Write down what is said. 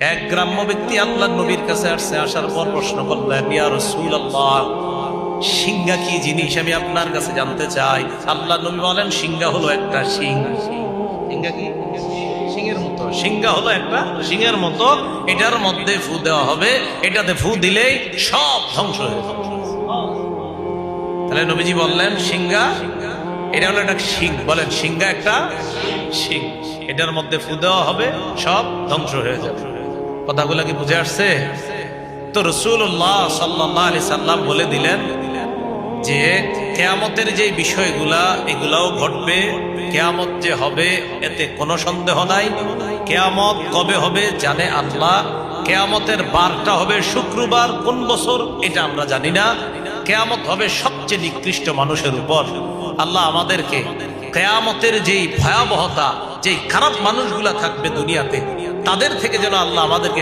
এক গ্রাম্য ব্যক্তি আল্লাহর নবীর কাছে আসছে, আসার পর প্রশ্ন করলেন, ইয়া রাসূলুল্লাহ, সিংহা কি জিনিস আমি আপনার কাছে জানতে চাই। আল্লাহর নবী বলেন, সিংহা হলো একটা শিং। সিংহা কি? সিংহের মতো। সিংহা হলো একটা সিংহের মতো, এটার মধ্যে ফু দেওয়া হবে, এটাতে ফু দিলেই সব ধ্বংস হয়ে যাবে। তাহলে নবীজি বললেন সিংহা এটা হলো একটা শিং। বলেন সিংহা একটা শিং, এটার মধ্যে ফু দেওয়া হবে, সব ধ্বংস হয়ে যাবে। কথাগুলো কি বুঝে আসছে? তো রাসূলুল্লাহ সাল্লাল্লাহু আলাইহি সাল্লাম বলে দিলেন যে কিয়ামতের যে বিষয়গুলা এগুলাও ঘটবে, কিয়ামত যে হবে এতে কোনো সন্দেহ নাই। কিয়ামত কবে হবে জানে আল্লাহ। কিয়ামতের বারটা হবে শুক্রবার, কোন বছর এটা আমরা জানি না। কিয়ামত হবে সবচেয়ে নিকৃষ্ট মানুষের উপর। আল্লাহ আমাদেরকে কিয়ামতের যেই ভয়াবহতা, যেই খারাপ মানুষগুলা থাকবে দুনিয়াতে, তাদের থেকে যেন আল্লাহ আমাদেরকে